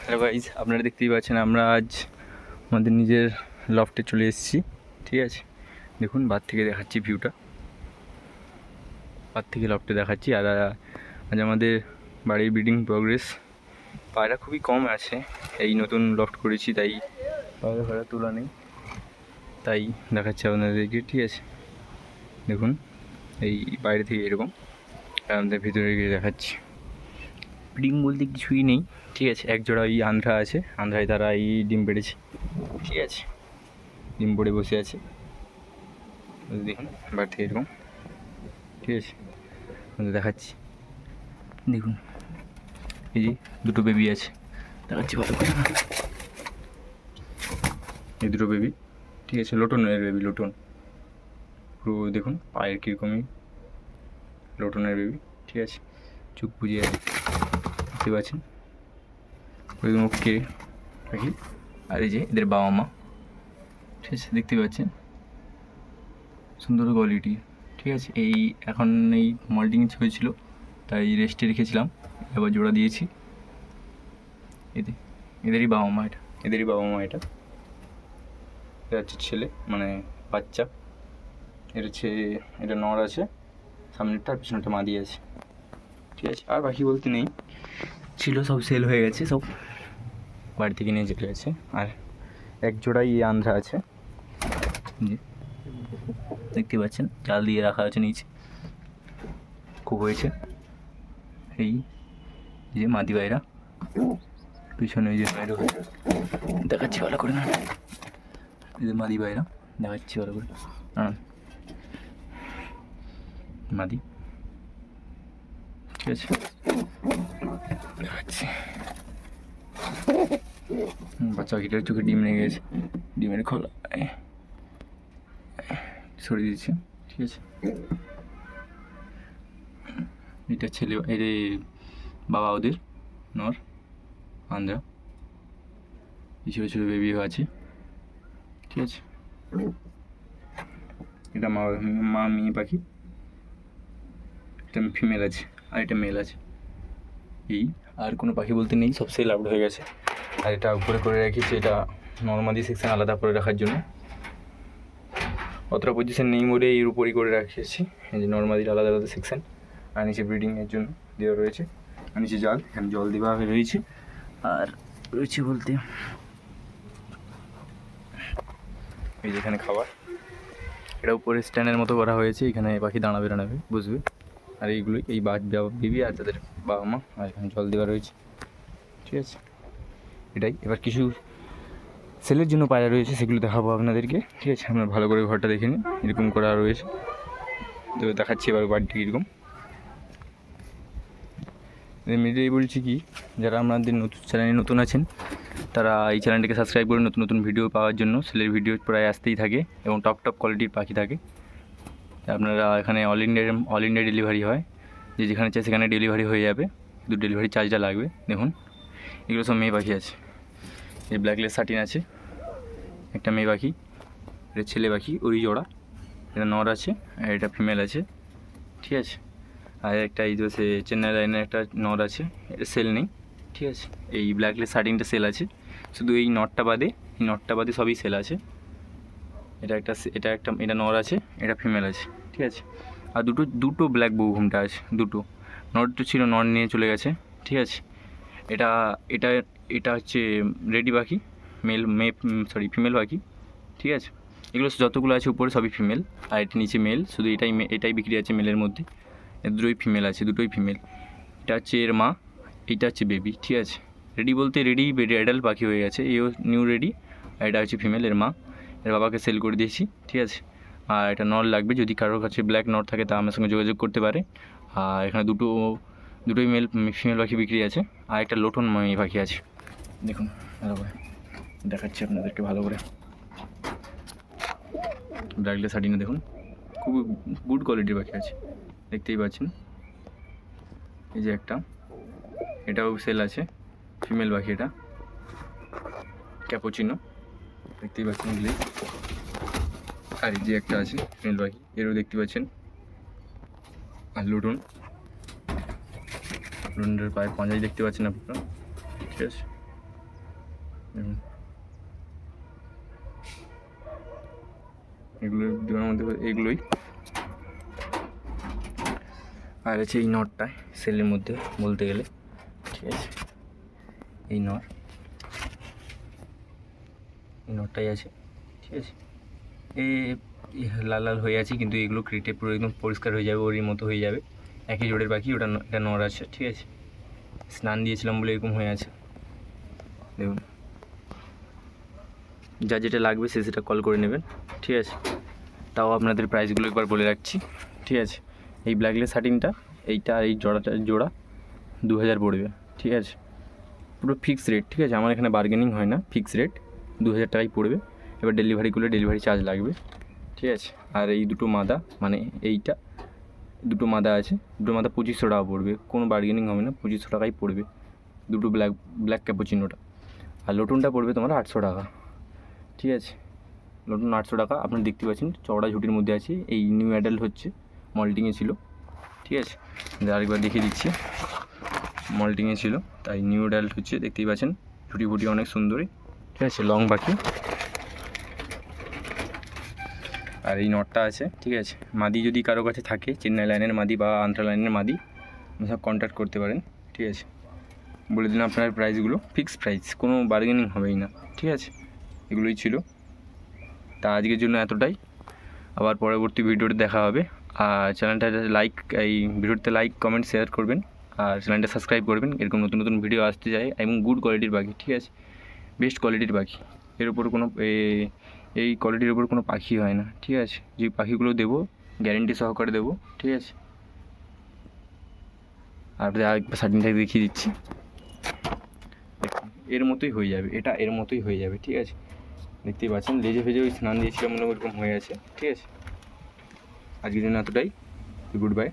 Hello guys, আপনারা দেখতেই পাচ্ছেন আমরা আজ আমাদের নিজের লফটে চলে এসেছি। ঠিক আছে, দেখুন বাদ থেকে দেখাচ্ছি ভিউটা, বাদ থেকে লফটে দেখাচ্ছি। আর আজ আমাদের বাড়ির ব্রিডিং প্রোগ্রেস। পায়রা খুবই কম আছে, এই নতুন লফট করেছি তাই পায়রা ফায়রা তোলা নেই, তাই দেখাচ্ছি আপনাদেরকে। ঠিক আছে, দেখুন এই বাইরে থেকে এরকম, আর আমাদের ভিতরে গিয়ে দেখাচ্ছি। ব্রিডিং বলতে কিছুই নেই, ঠিক আছে। এক জোড়া এই আন্ধ্রা আছে, আন্ধ্রায় তারা এই ডিম পেড়েছে। ঠিক আছে, ডিম পড়ে বসে আছে, দেখুন বাড়ি থেকে এরকম। ঠিক আছে, দেখাচ্ছি, দেখুন এই যে দুটো বেবি আছে, দেখাচ্ছি ভালো করে। এই দুটো বেবি, ঠিক আছে, লোটনের বেবি, লোটন পুরো দেখুন পায়ের কীরকমই লোটনের বেবি। ঠিক আছে, চোখ বুঝিয়ে দেখতে পাচ্ছেন ওই মুখকে পাখি। আর এই যে এদের বাবা মা, ঠিক আছে, দেখতে পাচ্ছেন সুন্দর কোয়ালিটি। ঠিক আছে, এই এখন এই মল্টিং হয়েছিল তাই রেস্টে রেখেছিলাম, এবার জোড়া দিয়েছি। এদেরই বাবা মা এটা, এদেরই বাবা মা এটা। এটা হচ্ছে ছেলে, মানে বাচ্চা। এটা হচ্ছে, এটা নর আছে সামনেরটা, আর পিছনেরটা মাদি আছে। ঠিক আছে, আর বাকি বলতে নেই, ছিল সব সেল হয়ে গেছে, সব বাড়ি থেকে নিয়ে চলে গেছে। আর এক জোড়াই আন্ধ্রা আছে, দেখতে পাচ্ছেন জাল দিয়ে রাখা আছে নিচে, খুব হয়েছে। এই যে মাদি বাইরা, পিছনে ওই যে বাইরে দেখাচ্ছি ভালো করে না, এই যে মাদি বাইরা দেখাচ্ছি ভালো করে, মাদি। ঠিক আছে, দেখাচ্ছি। বাচ্চা পাখিটার চোখে ডিম লেগে গেছে, ডিমের খোলা সরিয়ে দিচ্ছে। ঠিক আছে, এটা ছেলে, এই বাবা ওদের নর আন্ধ্রা, এই ছোটো ছোটো বেবিও আছে। ঠিক আছে, এটা মা মেয়ে পাখি, এটা ফিমেল আছে আর এটা মেল আছে। এই আর কোনো পাখি বলতে নেই, সব সেল আউট হয়ে গেছে। আর এটা উপরে করে রেখেছি, এটা নর্মালি সেকশন আলাদা করে রাখার জন্য, অতটা পজিশন নেই বলে এর উপরই করে রাখেছি। এই যে নর্মালির আলাদা আলাদা সেকশন, আর নিচে ব্রিডিংয়ের জন্য দেওয়া রয়েছে, আর নিচে জাল, এখানে জল দেওয়া রয়েছে। আর রয়েছে বলতে এই যে এখানে খাবার, এটা উপরে স্ট্যান্ডের মতো করা হয়েছে, এখানে পাখি দাঁড়াবে বসবে। আর এইগুলোই এই বেবি আর তাদের বাবা মা, আর এখানে জল দেওয়া রয়েছে। ঠিক আছে, এটাই। এবার কিছু সেলের জন্য পায়রা রয়েছে, সেগুলো দেখাবো আপনাদেরকে। ঠিক আছে, আপনারা ভালো করে ঘরটা দেখে নিন, এরকম করা রয়েছে। তো দেখাচ্ছি এবার বাড়িটি কীরকম। এমনিতেই বলছি কি, যারা আমাদের চ্যানেলে নতুন আছেন তারা এই চ্যানেলটিকে সাবস্ক্রাইব করে নতুন নতুন ভিডিও পাওয়ার জন্য। সেলের ভিডিও প্রায় আসতেই থাকে এবং টপ কোয়ালিটির পাখি থাকে। আপনারা এখানে অল ইন্ডিয়া ডেলিভারি হয়, যে যেখানে চাই সেখানে ডেলিভারি হয়ে যাবে, শুধু ডেলিভারি চার্জটা লাগবে। দেখুন এগুলো সব মেয়ে পাখি আছে, এই ব্ল্যাকলেস সাটিন আছে একটা মেয়ে পাখি, এটা ছেলে পাখি ওই জোড়া, এটা নর আছে আর এটা ফিমেল আছে। ঠিক আছে, আর একটা এই যে চেন্নাই লাইনের একটা নর আছে, এটা সেল নেই। ঠিক আছে, এই ব্ল্যাকলেস সাটিনটা সেল আছে, শুধু এই নটটা বাদে, এই নটটা বাদে সবই সেল আছে। এটা নর আছে, এটা ফিমেল আছে। ঠিক আছে, আর দুটো ব্ল্যাক বৌঘুমটা আছে, দুটো। নরটা ছিল, নর নিয়ে চলে গেছে। ঠিক আছে, এটা এটা এটা হচ্ছে রেডি পাখি, ফিমেল পাখি। ঠিক আছে, এগুলো যতগুলো আছে উপরে সবই ফিমেল, আর এটা নিচে মেল, শুধু এটাই বিক্রি আছে মেলের মধ্যে। দুটোই ফিমেল আছে, দুটোই ফিমেল। এটা হচ্ছে এর মা, এইটা হচ্ছে বেবি। ঠিক আছে, রেডি বলতে রেডি অ্যাডাল্ট পাখি হয়ে গেছে, এও নিউ রেডি। আর এটা হচ্ছে ফিমেল, এর মা, এর বাবাকে সেল করে দিয়েছি। ঠিক আছে, আর এটা নর লাগবে, যদি কারোর কাছে ব্ল্যাক নর থাকে তা আমার সঙ্গে যোগাযোগ করতে পারে। আর এখানে দুটোই ফিমেল পাখি বিক্রি আছে, আর একটা লোটন মেয়ে পাখি আছে। দেখুন ভালো করে দেখাচ্ছি আপনাদেরকে ভালো করে। ব্ল্যাকলেস সাটিনে দেখুন, খুব গুড কোয়ালিটির পাখি আছে, দেখতেই পাচ্ছেন। এই যে একটা, এটাও সেল আছে, ফিমেল পাখি, এটা ক্যাপুচিনো, দেখতেই পাচ্ছেন এগুলি। আর এই যে একটা আছে ফিমেল পাখি, এরও দেখতে পাচ্ছেন। আর লুটনের পায়ের পাঞ্জাই দেখতে পাচ্ছেন আপনারা। ঠিক আছে, এগুলো দুটোর মধ্যে এগুলোই। আর আছে এই নটটা সেলের মধ্যে বলতে গেলে, ঠিক আছে, এই নটটাই আছে, ঠিক আছে। এই লাল লাল হয়ে আছে, কিন্তু এগুলো ক্রেটে পুরো একদম পরিষ্কার হয়ে যাবে, ওরই মতো হয়ে যাবে। একই জোড়ের পাখি, ওটা এটা নর আছে, ঠিক আছে। স্নান দিয়েছিলাম বলে এরকম হয়ে আছে, দেখুন। যা যেটা লাগবে সে সেটা কল করে নেবেন, ঠিক আছে। তাও আপনাদের প্রাইসগুলো একবার বলে রাখছি, ঠিক আছে। এই ব্ল্যাকলেস শার্টিংটা, এইটা আর এই জোড়া 2000 পড়বে, ঠিক আছে। পুরো ফিক্সড রেট, ঠিক আছে। আমার এখানে বার্গেনিং হয় না, ফিক্সড রেট 2000 টাকাই পড়বে। এবার ডেলিভারি করলে ডেলিভারি চার্জ লাগবে, ঠিক আছে। আর এই দুটো মাদা, মানে এইটা দুটো মাদা আছে, দুটো মাদা 2500 টাকা পড়বে, কোনো বার্গেনিং হবে না, 2500 টাকাই পড়বে দুটো ব্ল্যাক ক্যাপুচিনোটা। আর লটুনটা পড়বে তোমার 800 টাকা, ঠিক আছে। লটুন 800 টাকা। আপনারা দেখতে পাচ্ছেন চওড়া ঝুটির মধ্যে আছে, এই নিউ অ্যাডাল্ট হচ্ছে, মল্টিংয়ে ছিল, ঠিক আছে। আরেকবার দেখিয়ে দিচ্ছি, মল্টিংয়ে ছিল, তাই নিউ অ্যাডাল্ট হচ্ছে, দেখতেই পাচ্ছেন ঝুটি ফুটি অনেক সুন্দরী, ঠিক আছে, লং পাখি। আর এই নটটা আছে, ঠিক আছে। মাদি যদি কারো কাছে থাকে, চেন্নাই লাইনের মাদি বা আন্ধ্রা লাইনের মাদি, সব কন্ট্যাক্ট করতে পারেন, ঠিক আছে। বলে দিন আপনার প্রাইসগুলো, ফিক্সড প্রাইস, কোনো বার্গেনিং হবেই না, ঠিক আছে। এগুলোই ছিল, তা আজকের জন্য এতটাই। আবার পরবর্তী ভিডিওতে দেখা হবে। আর চ্যানেলটা এই ভিডিওতে লাইক কমেন্ট শেয়ার করবেন, আর চ্যানেলটা সাবস্ক্রাইব করবেন। এরকম নতুন নতুন ভিডিও আসতে যায়, এবং গুড কোয়ালিটির পাখি, ঠিক আছে, বেস্ট কোয়ালিটির পাখি। এর উপর কোনো এই কোয়ালিটির উপর কোনো পাখি হয় না, ঠিক আছে। যে পাখিগুলো দেবো গ্যারেন্টি সহকারে দেবো, ঠিক আছে। আর আরেকবার শার্টিংটা দেখিয়ে দিচ্ছি, এর মতোই হয়ে যাবে, এটা এর মতোই হয়ে যাবে, ঠিক আছে। দেখতেই পাচ্ছেন লেজে ফেজে ওই স্নান দিয়েছিলাম মনে ওরকম হয়ে আছে, ঠিক আছে। আজকের জন্য এতটাই, গুড বাই।